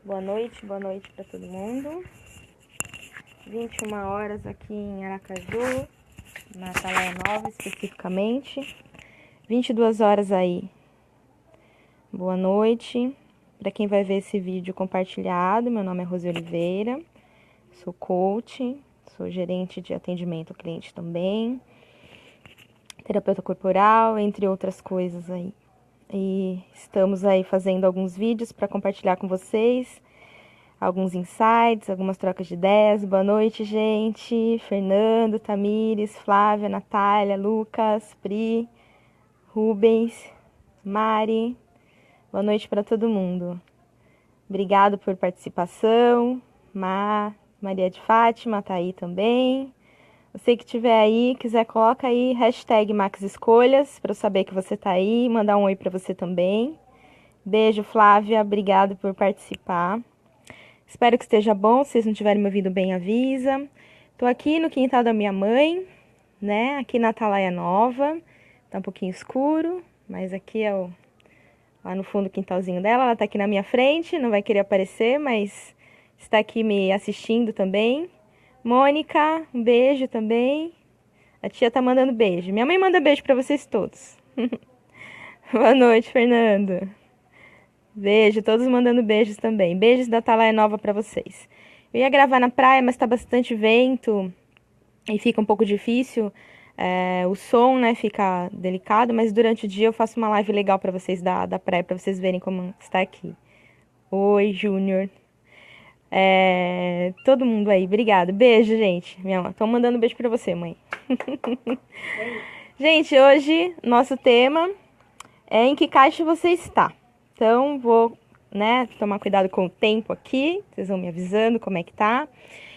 Boa noite para todo mundo. 21 horas aqui em Aracaju, na Atalaia Nova especificamente. 22 horas aí. Boa noite. Para quem vai ver esse vídeo compartilhado, meu nome é Rose Oliveira, sou coach, sou gerente de atendimento ao cliente também, terapeuta corporal, entre outras coisas aí. E estamos aí fazendo alguns vídeos para compartilhar com vocês, alguns insights, algumas trocas de ideias. Boa noite, gente. Fernando, Tamires, Flávia, Natália, Lucas, Pri, Rubens, Mari. Boa noite para todo mundo. Obrigado por participação. Maria de Fátima tá aí também. Você que estiver aí, quiser, coloca aí #MaxEscolhas para eu saber que você tá aí, mandar um oi para você também. Beijo, Flávia, obrigado por participar. Espero que esteja bom, se vocês não estiverem me ouvindo bem, avisa. Tô aqui no quintal da minha mãe, né, aqui na Atalaia Nova. Tá um pouquinho escuro, mas aqui é lá no fundo do quintalzinho dela. Ela tá aqui na minha frente, não vai querer aparecer, mas está aqui me assistindo também. Mônica, um beijo também. A tia tá mandando beijo. Minha mãe manda beijo pra vocês todos. Boa noite, Fernando. Beijo, todos mandando beijos também. Beijos da Atalaia Nova pra vocês. Eu ia gravar na praia, mas tá bastante vento e fica um pouco difícil. O som, né, fica delicado, mas durante o dia eu faço uma live legal pra vocês da praia, pra vocês verem como está aqui. Oi, Júnior. Todo mundo aí, obrigado. Beijo, gente. Tô mandando beijo pra você, mãe. Gente, hoje nosso tema é em que caixa você está. Então, vou, né, tomar cuidado com o tempo aqui. Vocês vão me avisando como é que tá.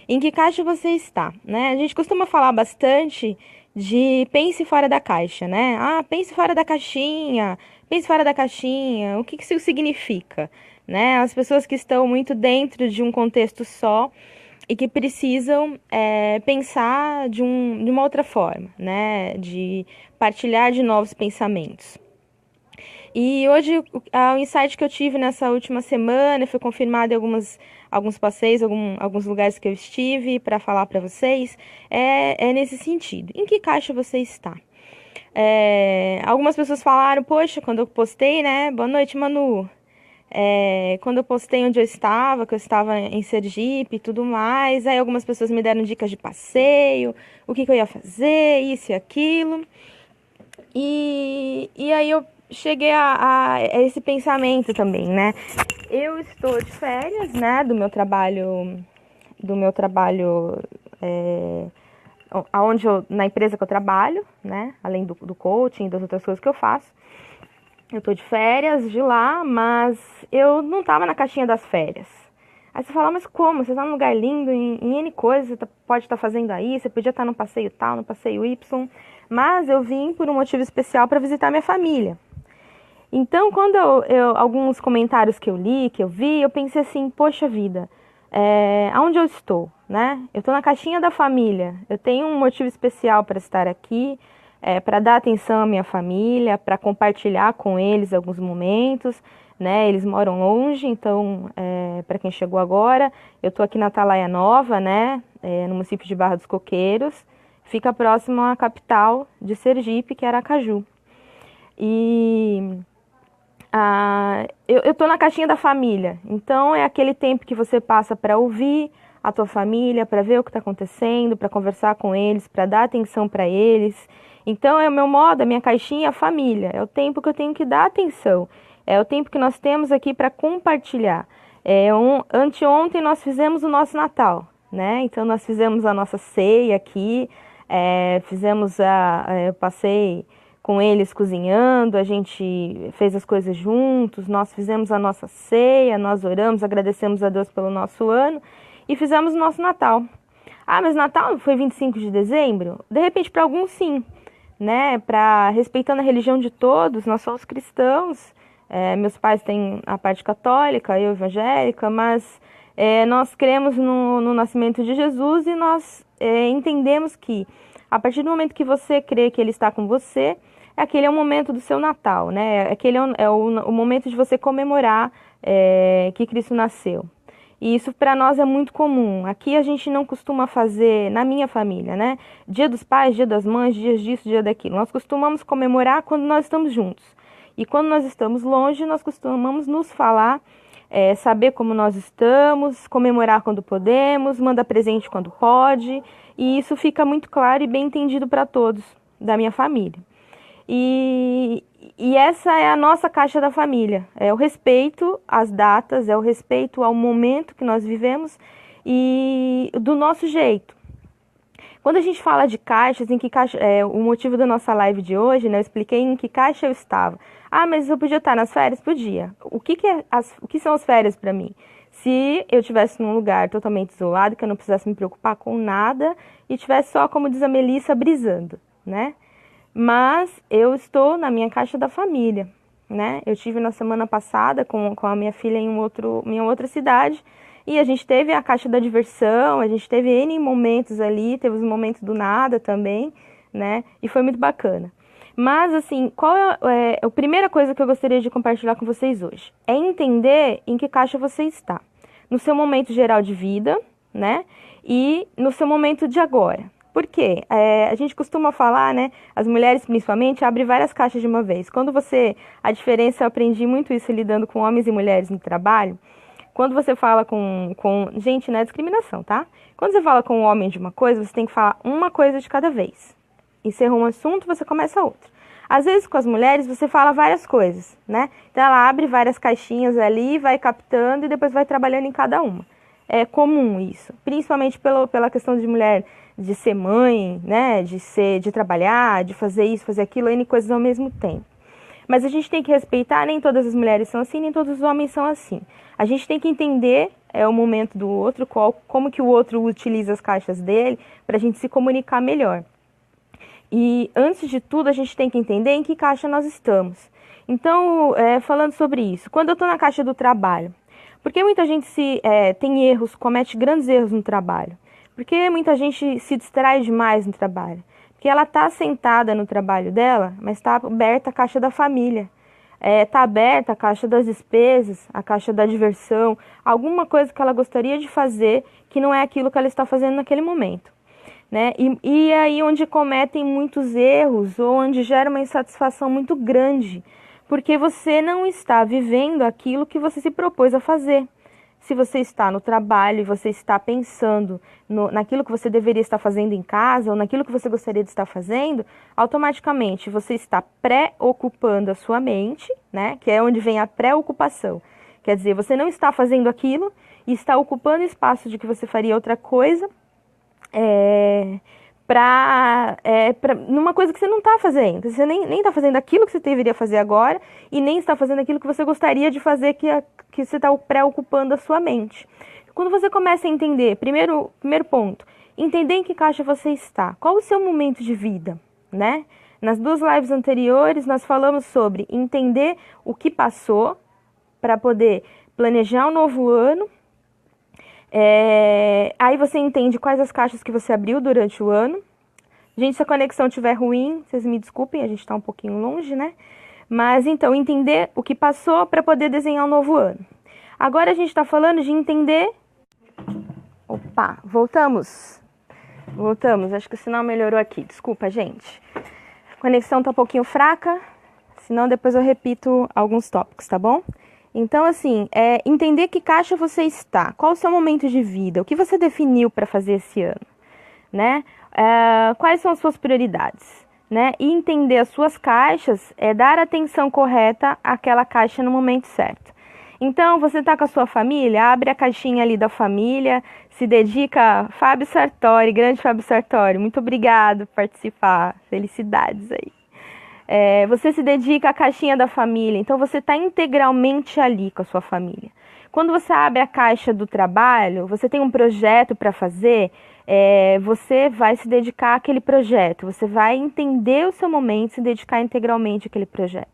Em que caixa você está, né? A gente costuma falar bastante de pense fora da caixa, né? Pense fora da caixinha, pense fora da caixinha. O que isso significa, né? As pessoas que estão muito dentro de um contexto só e que precisam pensar de uma outra forma, né? De partilhar de novos pensamentos. E hoje o insight que eu tive nessa última semana, foi confirmado em alguns passeios, alguns lugares que eu estive para falar para vocês, é nesse sentido. Em que caixa você está? Algumas pessoas falaram, poxa, quando eu postei, né? Boa noite, Manu. Quando eu postei onde eu estava, que eu estava em Sergipe e tudo mais, aí algumas pessoas me deram dicas de passeio, o que eu ia fazer, isso e aquilo. E aí eu cheguei a esse pensamento também, né? Eu estou de férias, né, do meu trabalho, na empresa que eu trabalho, né, além do coaching e das outras coisas que eu faço. Eu tô de férias de lá, mas eu não tava na caixinha das férias. Aí você fala, mas como? Você tá num lugar lindo, em N coisas, você pode estar fazendo aí, você podia estar no passeio tal, no passeio Y, mas eu vim por um motivo especial para visitar minha família. Então, quando alguns comentários que eu li, que eu vi, eu pensei assim, poxa vida, aonde eu estou, né? Eu estou na caixinha da família, eu tenho um motivo especial para estar aqui, para dar atenção à minha família, para compartilhar com eles alguns momentos, né? Eles moram longe, então, para quem chegou agora, eu estou aqui na Atalaia Nova, né? No município de Barra dos Coqueiros, fica próximo à capital de Sergipe, que é Aracaju. E eu tô na caixinha da família, então é aquele tempo que você passa para ouvir a tua família, para ver o que está acontecendo, para conversar com eles, para dar atenção para eles. Então é o meu modo, a minha caixinha, a família. É o tempo que eu tenho que dar atenção. É o tempo que nós temos aqui para compartilhar. Anteontem nós fizemos o nosso Natal, né? Então nós fizemos a nossa ceia aqui, eu passei com eles cozinhando, a gente fez as coisas juntos, nós fizemos a nossa ceia, nós oramos, agradecemos a Deus pelo nosso ano e fizemos o nosso Natal. Mas Natal foi 25 de dezembro? De repente, para alguns, sim, né? Respeitando a religião de todos, nós somos cristãos, meus pais têm a parte católica, eu evangélica, mas nós cremos no nascimento de Jesus e nós entendemos que a partir do momento que você crê que Ele está com você, aquele é o momento do seu Natal, né? Aquele é o momento de você comemorar que Cristo nasceu. E isso para nós é muito comum. Aqui a gente não costuma fazer, na minha família, né? Dia dos pais, dia das mães, dias disso, dia daquilo. Nós costumamos comemorar quando nós estamos juntos. E quando nós estamos longe, nós costumamos nos falar, saber como nós estamos, comemorar quando podemos, mandar presente quando pode. E isso fica muito claro e bem entendido para todos da minha família. E essa é a nossa caixa da família. É o respeito às datas, é o respeito ao momento que nós vivemos e do nosso jeito. Quando a gente fala de caixas, em que caixa, o motivo da nossa live de hoje, né, eu expliquei em que caixa eu estava. Ah, mas eu podia estar nas férias? Podia. O que são as férias para mim? Se eu estivesse num lugar totalmente isolado, que eu não precisasse me preocupar com nada e tivesse só, como diz a Melissa, brisando, né? Mas eu estou na minha caixa da família, né? Eu estive na semana passada com a minha filha em outra cidade e a gente teve a caixa da diversão, a gente teve N momentos ali, teve os momentos do nada também, né? E foi muito bacana. Mas, assim, qual é a primeira coisa que eu gostaria de compartilhar com vocês hoje? É entender em que caixa você está. No seu momento geral de vida, né? E no seu momento de agora. Por quê? A gente costuma falar, né? As mulheres, principalmente, abrem várias caixas de uma vez. A diferença, eu aprendi muito isso lidando com homens e mulheres no trabalho. Quando você fala gente, não é discriminação, tá? Quando você fala com um homem de uma coisa, você tem que falar uma coisa de cada vez. Encerrou um assunto, você começa outro. Às vezes, com as mulheres, você fala várias coisas, né? Então, ela abre várias caixinhas ali, vai captando e depois vai trabalhando em cada uma. É comum isso, principalmente pela questão de mulher de ser mãe, né, de trabalhar, de fazer isso, fazer aquilo, N coisas ao mesmo tempo. Mas a gente tem que respeitar, nem todas as mulheres são assim, nem todos os homens são assim. A gente tem que entender o momento do outro, como que o outro utiliza as caixas dele, para a gente se comunicar melhor. E antes de tudo, a gente tem que entender em que caixa nós estamos. Então, falando sobre isso, quando eu estou na caixa do trabalho, porque muita gente tem erros, comete grandes erros no trabalho? Porque muita gente se distrai demais no trabalho. Porque ela está sentada no trabalho dela, mas está aberta a caixa da família. Está aberta a caixa das despesas, a caixa da diversão, alguma coisa que ela gostaria de fazer que não é aquilo que ela está fazendo naquele momento. Né? E aí onde cometem muitos erros ou onde gera uma insatisfação muito grande, porque você não está vivendo aquilo que você se propôs a fazer. Se você está no trabalho e você está pensando naquilo que você deveria estar fazendo em casa ou naquilo que você gostaria de estar fazendo, automaticamente você está pré-ocupando a sua mente, né? Que é onde vem a pré-ocupação. Quer dizer, você não está fazendo aquilo e está ocupando espaço de que você faria outra coisa numa coisa que você não está fazendo. Você nem está fazendo aquilo que você deveria fazer agora e nem está fazendo aquilo que você gostaria de fazer que você está preocupando a sua mente. Quando você começa a entender, primeiro ponto, entender em que caixa você está, qual o seu momento de vida, né? Nas 2 lives anteriores nós falamos sobre entender o que passou para poder planejar um novo ano. Aí você entende quais as caixas que você abriu durante o ano. Gente, se a conexão estiver ruim, vocês me desculpem, a gente está um pouquinho longe, né? Mas então, entender o que passou para poder desenhar um novo ano. Agora a gente está falando de entender... Opa, voltamos. Acho que o sinal melhorou aqui. Desculpa, gente. A conexão está um pouquinho fraca, senão depois eu repito alguns tópicos, tá bom? Então, assim, entender que caixa você está, qual o seu momento de vida, o que você definiu para fazer esse ano, né? Quais são as suas prioridades, né? E entender as suas caixas é dar a atenção correta àquela caixa no momento certo. Então, você está com a sua família, abre a caixinha ali da família, se dedica, Fábio Sartori, grande Fábio Sartori, muito obrigado por participar, felicidades aí. Você se dedica à caixinha da família, então você está integralmente ali com a sua família. Quando você abre a caixa do trabalho, você tem um projeto para fazer, você vai se dedicar àquele projeto, você vai entender o seu momento, se dedicar integralmente àquele projeto.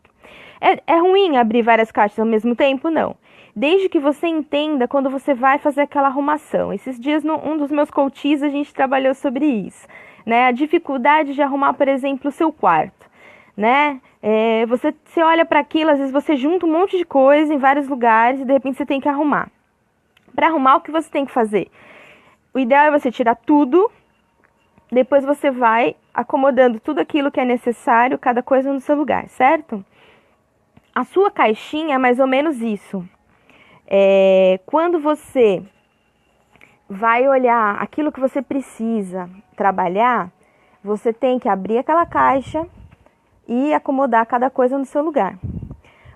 É ruim abrir várias caixas ao mesmo tempo? Não. Desde que você entenda quando você vai fazer aquela arrumação. Esses dias, um dos meus coaches, a gente trabalhou sobre isso, né? A dificuldade de arrumar, por exemplo, o seu quarto, né? Você olha para aquilo, às vezes você junta um monte de coisa em vários lugares e de repente você tem que arrumar. Para arrumar, o que você tem que fazer? O ideal é você tirar tudo, depois você vai acomodando tudo aquilo que é necessário, cada coisa no seu lugar, certo? A sua caixinha é mais ou menos isso. Quando você vai olhar aquilo que você precisa trabalhar, você tem que abrir aquela caixa e acomodar cada coisa no seu lugar.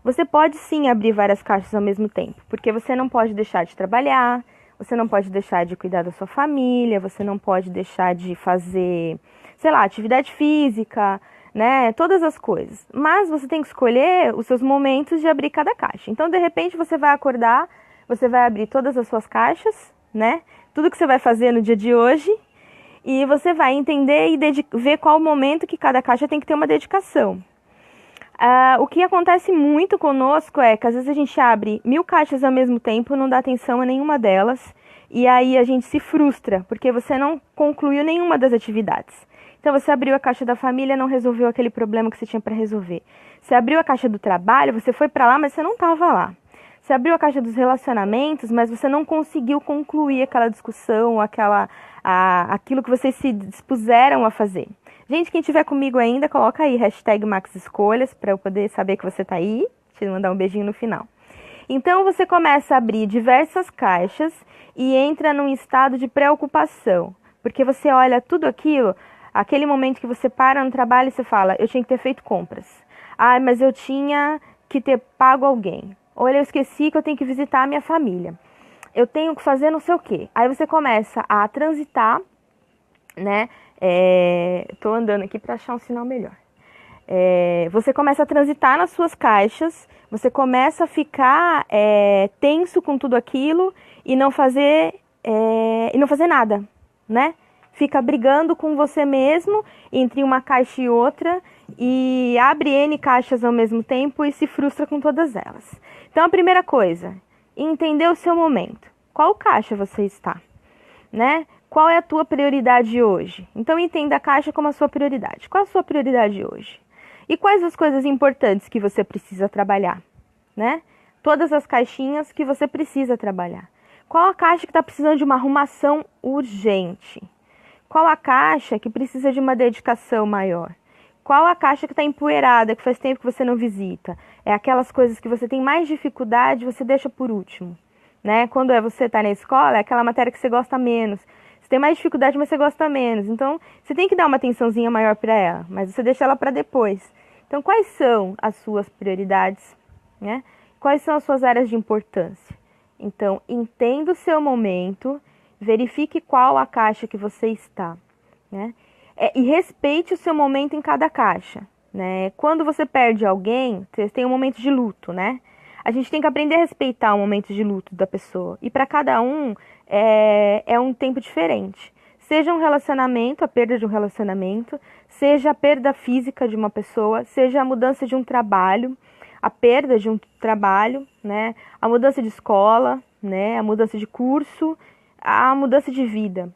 Você pode sim abrir várias caixas ao mesmo tempo, porque você não pode deixar de trabalhar, você não pode deixar de cuidar da sua família, você não pode deixar de fazer, sei lá, atividade física, né? Todas as coisas. Mas você tem que escolher os seus momentos de abrir cada caixa. Então, de repente, você vai acordar, você vai abrir todas as suas caixas, né? Tudo que você vai fazer no dia de hoje, e você vai entender e ver qual o momento que cada caixa tem que ter uma dedicação. O que acontece muito conosco é que às vezes a gente abre 1000 caixas ao mesmo tempo, não dá atenção a nenhuma delas, e aí a gente se frustra, porque você não concluiu nenhuma das atividades. Então você abriu a caixa da família, não resolveu aquele problema que você tinha para resolver. Você abriu a caixa do trabalho, você foi para lá, mas você não estava lá. Você abriu a caixa dos relacionamentos, mas você não conseguiu concluir aquela discussão, aquilo que vocês se dispuseram a fazer. Gente, quem estiver comigo ainda, coloca aí #MaxEscolhas para eu poder saber que você está aí. Te mandar um beijinho no final. Então você começa a abrir diversas caixas e entra num estado de preocupação, porque você olha tudo aquilo, aquele momento que você para no trabalho e você fala, eu tinha que ter feito compras. Mas eu tinha que ter pago alguém. Olha, eu esqueci que eu tenho que visitar a minha família. Eu tenho que fazer não sei o quê. Aí você começa a transitar, né? Tô andando aqui para achar um sinal melhor. Você começa a transitar nas suas caixas, você começa a ficar tenso com tudo aquilo e não fazer nada, né? Fica brigando com você mesmo entre uma caixa e outra e abre N caixas ao mesmo tempo e se frustra com todas elas. Então, a primeira coisa, entender o seu momento. Qual caixa você está, né? Qual é a tua prioridade hoje? Então, entenda a caixa como a sua prioridade. Qual é a sua prioridade hoje? E quais as coisas importantes que você precisa trabalhar, né? Todas as caixinhas que você precisa trabalhar. Qual a caixa que está precisando de uma arrumação urgente? Qual a caixa que precisa de uma dedicação maior? Qual a caixa que está empoeirada, que faz tempo que você não visita? É aquelas coisas que você tem mais dificuldade, você deixa por último, né? Quando você está na escola, é aquela matéria que você gosta menos. Você tem mais dificuldade, mas você gosta menos. Então, você tem que dar uma atençãozinha maior para ela, mas você deixa ela para depois. Então, quais são as suas prioridades, né? Quais são as suas áreas de importância? Então, entenda o seu momento, verifique qual a caixa que você está, né? E respeite o seu momento em cada caixa, né? Quando você perde alguém, você tem um momento de luto, né? A gente tem que aprender a respeitar o momento de luto da pessoa. E para cada um é um tempo diferente. Seja um relacionamento, a perda de um relacionamento, seja a perda física de uma pessoa, seja a mudança de um trabalho, a perda de um trabalho, né? A mudança de escola, né? A mudança de curso, a mudança de vida.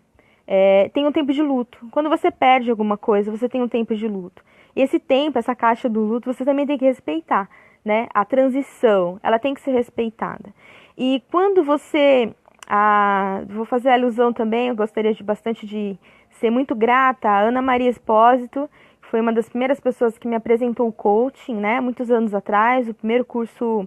Tem um tempo de luto. Quando você perde alguma coisa, você tem um tempo de luto. E esse tempo, essa caixa do luto, você também tem que respeitar, né? A transição, ela tem que ser respeitada. E quando você... vou fazer a alusão também, eu gostaria bastante de ser muito grata a Ana Maria Espósito, que foi uma das primeiras pessoas que me apresentou o coaching, né? Muitos anos atrás, o primeiro curso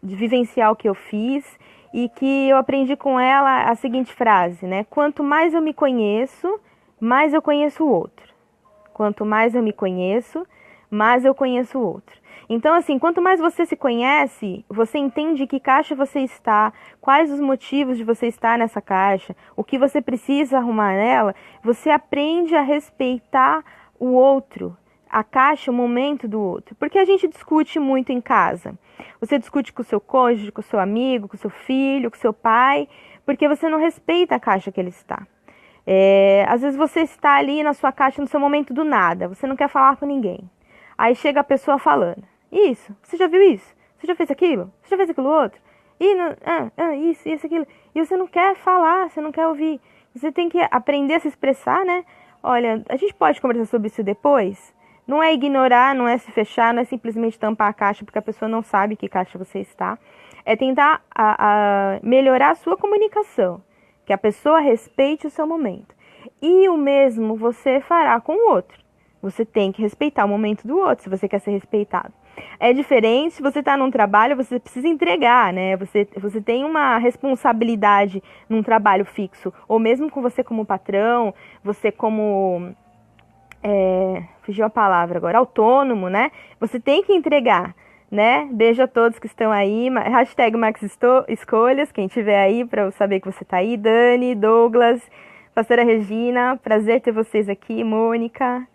de vivencial que eu fiz. E que eu aprendi com ela a seguinte frase, né? Quanto mais eu me conheço, mais eu conheço o outro. Quanto mais eu me conheço, mais eu conheço o outro. Então, assim, quanto mais você se conhece, você entende que caixa você está, quais os motivos de você estar nessa caixa, o que você precisa arrumar nela, você aprende a respeitar o outro, a caixa, o momento do outro. Porque a gente discute muito em casa. Você discute com o seu cônjuge, com o seu amigo, com o seu filho, com o seu pai, porque você não respeita a caixa que ele está. Às vezes você está ali na sua caixa no seu momento do nada, você não quer falar com ninguém. Aí chega a pessoa falando, isso, você já viu isso? Você já fez aquilo? Você já fez aquilo outro? Isso, aquilo. E você não quer falar, você não quer ouvir. Você tem que aprender a se expressar, né? Olha, a gente pode conversar sobre isso depois? Não é ignorar, não é se fechar, não é simplesmente tampar a caixa porque a pessoa não sabe que caixa você está. É tentar melhorar a sua comunicação, que a pessoa respeite o seu momento. E o mesmo você fará com o outro. Você tem que respeitar o momento do outro, se você quer ser respeitado. É diferente se você está num trabalho, você precisa entregar, né? Você tem uma responsabilidade num trabalho fixo. Ou mesmo com você como patrão, você como... fugiu a palavra agora, autônomo, né? Você tem que entregar, né? Beijo a todos que estão aí. Hashtag Max Escolhas, quem tiver aí, para eu saber que você está aí. Dani, Douglas, pastora Regina, prazer ter vocês aqui. Mônica.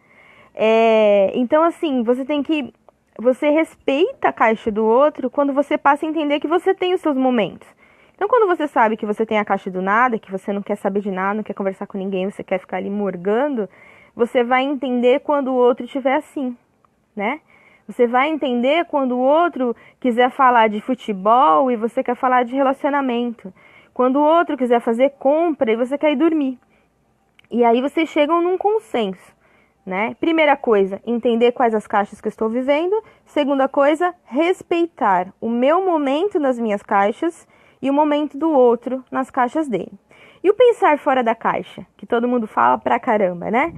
Então, assim, você respeita a caixa do outro quando você passa a entender que você tem os seus momentos. Então, quando você sabe que você tem a caixa do nada, que você não quer saber de nada, não quer conversar com ninguém, você quer ficar ali morgando, você vai entender quando o outro estiver assim, né? Você vai entender quando o outro quiser falar de futebol e você quer falar de relacionamento. Quando o outro quiser fazer compra e você quer ir dormir. E aí vocês chegam num consenso, né? Primeira coisa, entender quais as caixas que eu estou vivendo. Segunda coisa, respeitar o meu momento nas minhas caixas e o momento do outro nas caixas dele. E o pensar fora da caixa, que todo mundo fala pra caramba, né?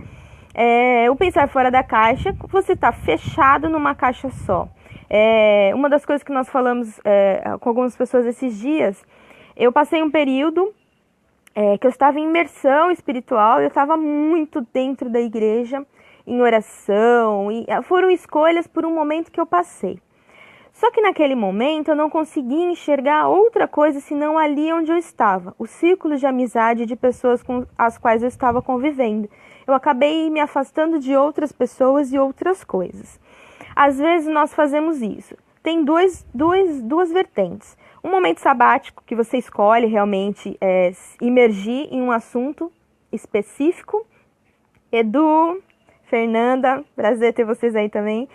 O pensar fora da caixa, você está fechado numa caixa só. Uma das coisas que nós falamos com algumas pessoas esses dias, eu passei um período que eu estava em imersão espiritual, eu estava muito dentro da igreja, em oração, e foram escolhas por um momento que eu passei. Só que naquele momento eu não conseguia enxergar outra coisa senão ali onde eu estava, o círculo de amizade de pessoas com as quais eu estava convivendo. Eu acabei me afastando de outras pessoas e outras coisas. Às vezes nós fazemos isso. Tem duas vertentes. Um momento sabático que você escolhe realmente imergir em um assunto específico. Edu, Fernanda, prazer ter vocês aí também.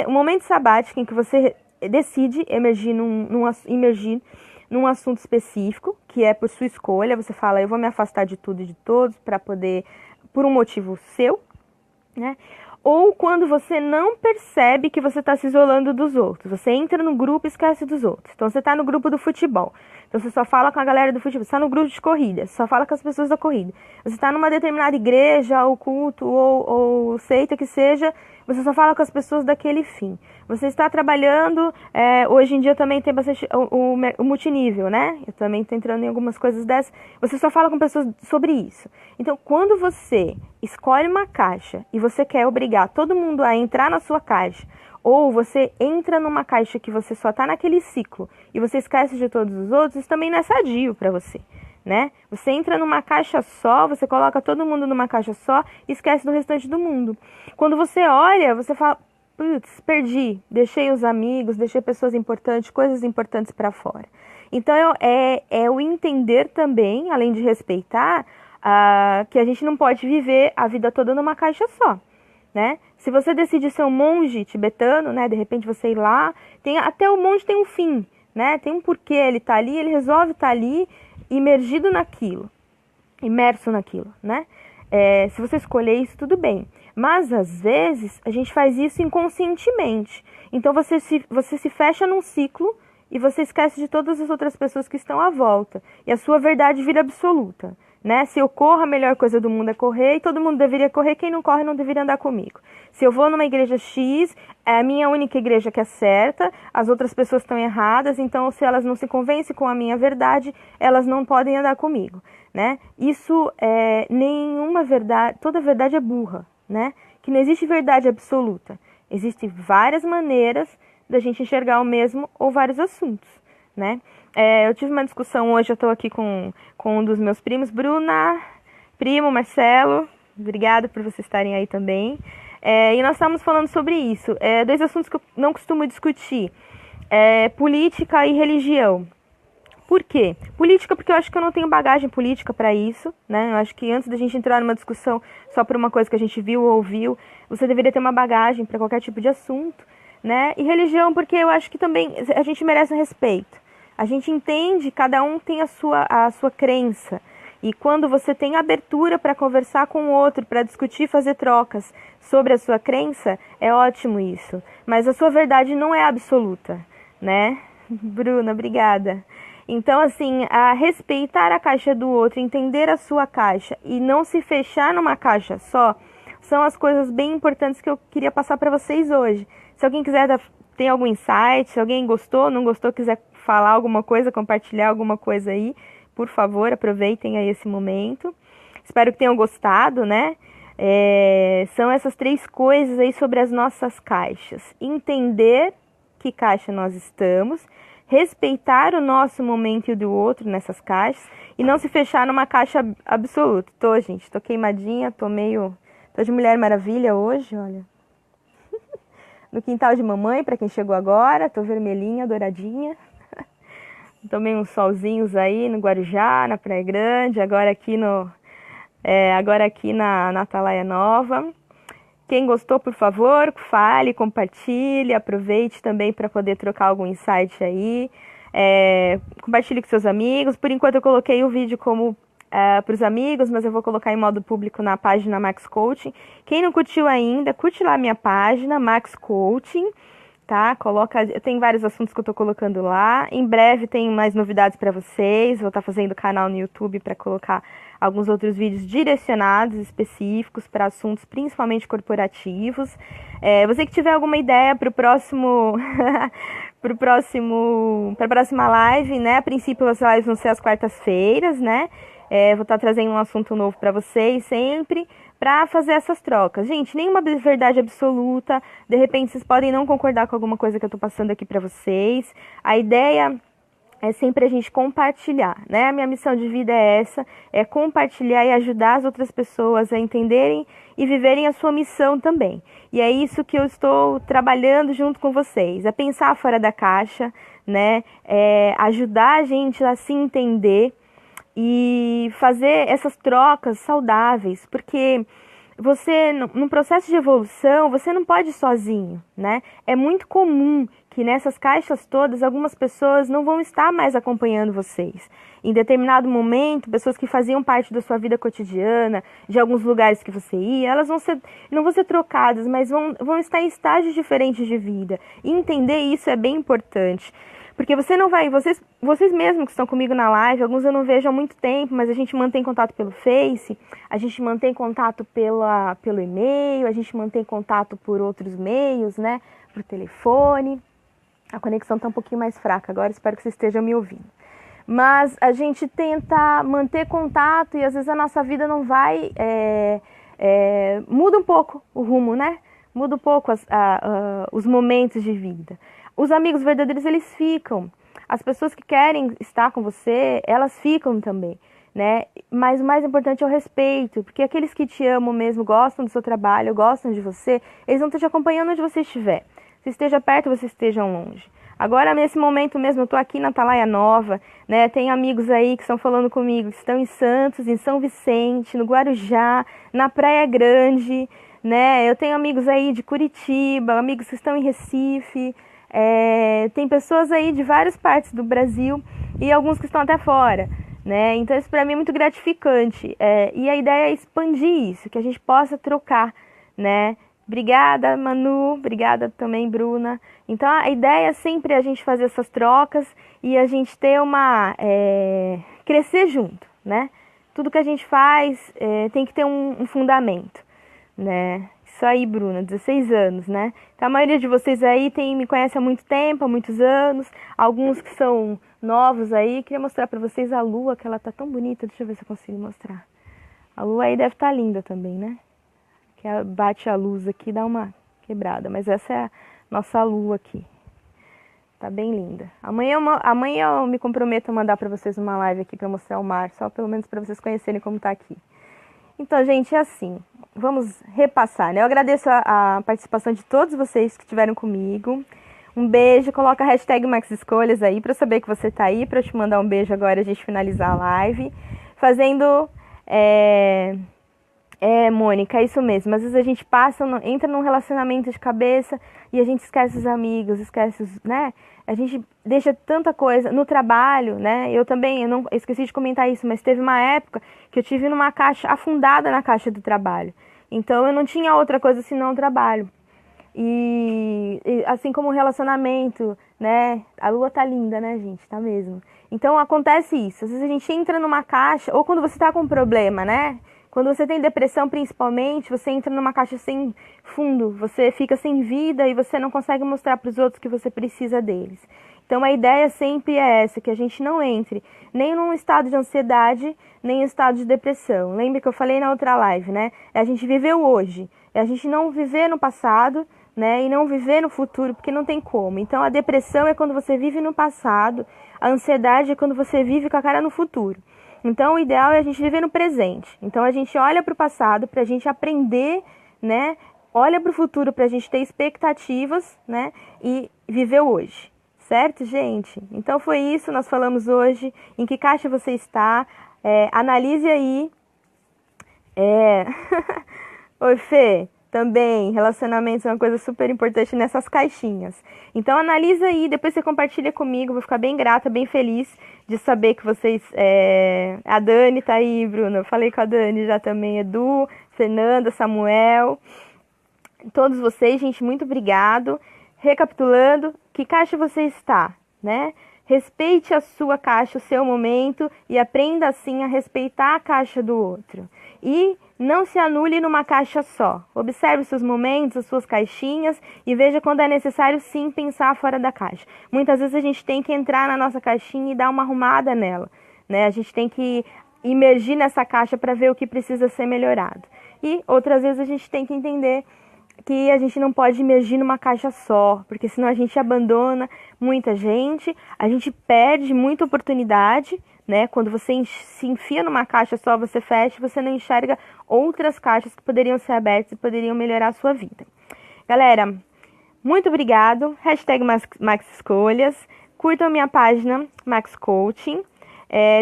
Um momento sabático em que você decide emergir num assunto específico, que é por sua escolha. Você fala, eu vou me afastar de tudo e de todos para poder, por um motivo seu, né? Ou quando você não percebe que você está se isolando dos outros. Você entra no grupo e esquece dos outros. Então você está no grupo do futebol. Então você só fala com a galera do futebol. Você está no grupo de corrida, só fala com as pessoas da corrida. Você está numa determinada igreja, ou culto, ou seita que seja, você só fala com as pessoas daquele fim. Você está trabalhando, hoje em dia também tem bastante o multinível, né? Eu também estou entrando em algumas coisas dessas. Você só fala com pessoas sobre isso. Então, quando você escolhe uma caixa e você quer obrigar todo mundo a entrar na sua caixa, ou você entra numa caixa que você só está naquele ciclo e você esquece de todos os outros, isso também não é sadio para você, né? Você entra numa caixa só, você coloca todo mundo numa caixa só e esquece do restante do mundo. Quando você olha, você fala, putz, perdi, deixei os amigos, deixei pessoas importantes, coisas importantes para fora. Então é o entender também, além de respeitar, que a gente não pode viver a vida toda numa caixa só, né? Se você decide ser um monge tibetano, né, de repente você ir lá, até o monge tem um fim, né? Tem um porquê ele tá ali, ele resolve estar ali, imerso naquilo, né? Se você escolher isso, tudo bem. Mas, às vezes, a gente faz isso inconscientemente. Então, você se fecha num ciclo e você esquece de todas as outras pessoas que estão à volta. E a sua verdade vira absoluta, né? Se eu corro, a melhor coisa do mundo é correr e todo mundo deveria correr, quem não corre não deveria andar comigo. Se eu vou numa igreja X, é a minha única igreja que é certa, as outras pessoas estão erradas, então se elas não se convencem com a minha verdade, elas não podem andar comigo, né? Isso nenhuma verdade, toda verdade é burra, né? Que não existe verdade absoluta. Existem várias maneiras da gente enxergar o mesmo ou vários assuntos, né? Eu tive uma discussão hoje, eu estou aqui com um dos meus primos, Bruna, primo, Marcelo, obrigado por vocês estarem aí também. E nós estávamos falando sobre isso. Dois assuntos que eu não costumo discutir, política e religião. Por quê? Política, porque eu acho que eu não tenho bagagem política para isso, né? Eu acho que antes da gente entrar numa discussão só por uma coisa que a gente viu ou ouviu, você deveria ter uma bagagem para qualquer tipo de assunto, né? E religião, porque eu acho que também a gente merece um respeito. A gente entende, cada um tem a sua crença. E quando você tem abertura para conversar com o outro, para discutir, fazer trocas sobre a sua crença, é ótimo isso. Mas a sua verdade não é absoluta, né? Bruna, obrigada. Então, assim, a respeitar a caixa do outro, entender a sua caixa e não se fechar numa caixa só, são as coisas bem importantes que eu queria passar para vocês hoje. Se alguém quiser ter algum insight, se alguém gostou, não gostou, quiser falar alguma coisa, compartilhar alguma coisa aí, por favor, aproveitem aí esse momento. Espero que tenham gostado, né? São essas 3 coisas aí sobre as nossas caixas. Entender que caixa nós estamos, respeitar o nosso momento e o do outro nessas caixas e não se fechar numa caixa absoluta. Gente, tô queimadinha, tô de Mulher Maravilha hoje, olha. No quintal de mamãe, para quem chegou agora, tô vermelhinha, douradinha. Tomei uns solzinhos aí no Guarujá, na Praia Grande, agora aqui na Atalaia Nova. Quem gostou, por favor, fale, compartilhe, aproveite também para poder trocar algum insight aí. Compartilhe com seus amigos. Por enquanto eu coloquei o vídeo como para os amigos, mas eu vou colocar em modo público na página Max Coaching. Quem não curtiu ainda, curte lá a minha página, Max Coaching, tá? Tem vários assuntos que eu tô colocando lá. Em breve tem mais novidades para vocês. Vou estar fazendo canal no YouTube para colocar alguns outros vídeos direcionados, específicos para assuntos principalmente corporativos. Você que tiver alguma ideia para a próxima live, né? A princípio as lives vão ser às quartas-feiras, né? Vou estar trazendo um assunto novo para vocês sempre, para fazer essas trocas. Gente, nenhuma verdade absoluta. De repente vocês podem não concordar com alguma coisa que eu estou passando aqui para vocês. A ideia é sempre a gente compartilhar, né? A minha missão de vida é essa, é compartilhar e ajudar as outras pessoas a entenderem e viverem a sua missão também. E é isso que eu estou trabalhando junto com vocês, é pensar fora da caixa, né? Ajudar a gente a se entender e fazer essas trocas saudáveis, porque você, num processo de evolução, você não pode ir sozinho, né? É muito comum que nessas caixas todas, algumas pessoas não vão estar mais acompanhando vocês. Em determinado momento, pessoas que faziam parte da sua vida cotidiana, de alguns lugares que você ia, elas não vão ser trocadas, mas vão estar em estágios diferentes de vida. E entender isso é bem importante. Porque vocês mesmos que estão comigo na live, alguns eu não vejo há muito tempo, mas a gente mantém contato pelo Face, a gente mantém contato pelo e-mail, a gente mantém contato por outros meios, né? Por telefone. A conexão está um pouquinho mais fraca agora, espero que vocês estejam me ouvindo. Mas a gente tenta manter contato e às vezes a nossa vida não vai... muda um pouco o rumo, né? Muda um pouco os momentos de vida. Os amigos verdadeiros, eles ficam. As pessoas que querem estar com você, elas ficam também, né? Mas o mais importante é o respeito, porque aqueles que te amam mesmo, gostam do seu trabalho, gostam de você, eles vão estar te acompanhando onde você estiver. Se esteja perto, você esteja longe. Agora, nesse momento mesmo, eu estou aqui na Atalaia Nova, né? Tem amigos aí que estão falando comigo, que estão em Santos, em São Vicente, no Guarujá, na Praia Grande, né? Eu tenho amigos aí de Curitiba, amigos que estão em Recife, tem pessoas aí de várias partes do Brasil e alguns que estão até fora, né? Então isso para mim é muito gratificante, e a ideia é expandir isso, que a gente possa trocar, né? Obrigada, Manu, obrigada também, Bruna. Então a ideia é sempre a gente fazer essas trocas e a gente ter crescer junto, né? Tudo que a gente faz tem que ter um fundamento, né? Isso aí, Bruna, 16 anos, né? Então, a maioria de vocês aí me conhece há muito tempo, há muitos anos. Alguns que são novos aí. Queria mostrar pra vocês a lua, que ela tá tão bonita. Deixa eu ver se eu consigo mostrar. A lua aí deve estar linda também, né? Que bate a luz aqui, dá uma quebrada. Mas essa é a nossa lua aqui. Tá bem linda. Amanhã eu me comprometo a mandar pra vocês uma live aqui pra mostrar o mar. Só pelo menos pra vocês conhecerem como tá aqui. Então, gente, é assim, vamos repassar, né? Eu agradeço a participação de todos vocês que estiveram comigo. Um beijo, coloca a hashtag MaxEscolhas aí para eu saber que você tá aí, para eu te mandar um beijo agora e a gente finalizar a live. Fazendo... Mônica, é isso mesmo. Às vezes a gente entra num relacionamento de cabeça e a gente esquece os amigos, né? A gente deixa tanta coisa no trabalho, né? Eu esqueci de comentar isso, mas teve uma época que eu tive afundada na caixa do trabalho. Então eu não tinha outra coisa senão o trabalho. E assim como o relacionamento, né? A lua tá linda, né, gente? Tá mesmo. Então acontece isso. Às vezes a gente entra numa caixa, ou quando você tá com um problema, né? Quando você tem depressão, principalmente, você entra numa caixa sem fundo, você fica sem vida e você não consegue mostrar para os outros que você precisa deles. Então a ideia sempre é essa, que a gente não entre nem num estado de ansiedade, nem em estado de depressão. Lembra que eu falei na outra live, né? É a gente viver o hoje, é a gente não viver no passado, né? E não viver no futuro, porque não tem como. Então a depressão é quando você vive no passado, a ansiedade é quando você vive com a cara no futuro. Então o ideal é a gente viver no presente. Então a gente olha para o passado para a gente aprender, né? Olha para o futuro para a gente ter expectativas, né? E viver o hoje. Certo, gente? Então foi isso, nós falamos hoje. Em que caixa você está? Analise aí. Oi, Fê. Também, relacionamentos é uma coisa super importante nessas caixinhas. Então analisa aí, depois você compartilha comigo, vou ficar bem grata, bem feliz de saber que vocês... A Dani tá aí, Bruna, eu falei com a Dani já também, Edu, Fernanda, Samuel, todos vocês, gente, muito obrigado. Recapitulando, que caixa você está, né? Respeite a sua caixa, o seu momento e aprenda assim a respeitar a caixa do outro. E não se anule numa caixa só. Observe os seus momentos, as suas caixinhas e veja quando é necessário sim pensar fora da caixa. Muitas vezes a gente tem que entrar na nossa caixinha e dar uma arrumada nela, né? A gente tem que imergir nessa caixa para ver o que precisa ser melhorado. E outras vezes a gente tem que entender que a gente não pode imergir numa caixa só, porque senão a gente abandona muita gente, a gente perde muita oportunidade, né? Quando você se enfia numa caixa só, você fecha, você não enxerga outras caixas que poderiam ser abertas e poderiam melhorar a sua vida. Galera, muito obrigado. Hashtag Max Escolhas. Curtam a minha página Max Coaching.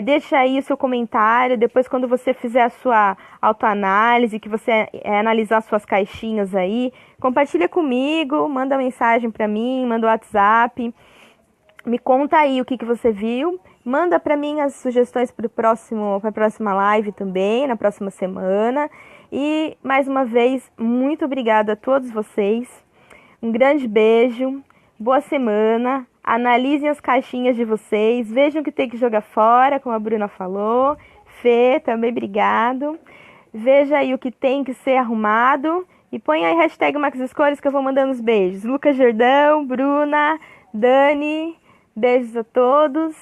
Deixa aí o seu comentário, depois quando você fizer a sua autoanálise, que você analisar suas caixinhas aí, compartilha comigo, manda mensagem para mim, manda o WhatsApp, me conta aí o que você viu, manda para mim as sugestões para a próxima live também, na próxima semana, e mais uma vez, muito obrigada a todos vocês, um grande beijo, boa semana. Analisem as caixinhas de vocês, vejam o que tem que jogar fora, como a Bruna falou. Fê, também obrigado. Veja aí o que tem que ser arrumado. E põe aí hashtag Max Escolhas que eu vou mandando os beijos. Lucas Jordão, Bruna, Dani, beijos a todos.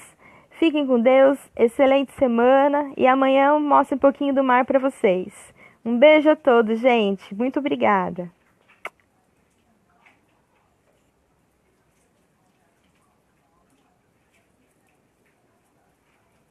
Fiquem com Deus, excelente semana. E amanhã eu mostro um pouquinho do mar para vocês. Um beijo a todos, gente. Muito obrigada.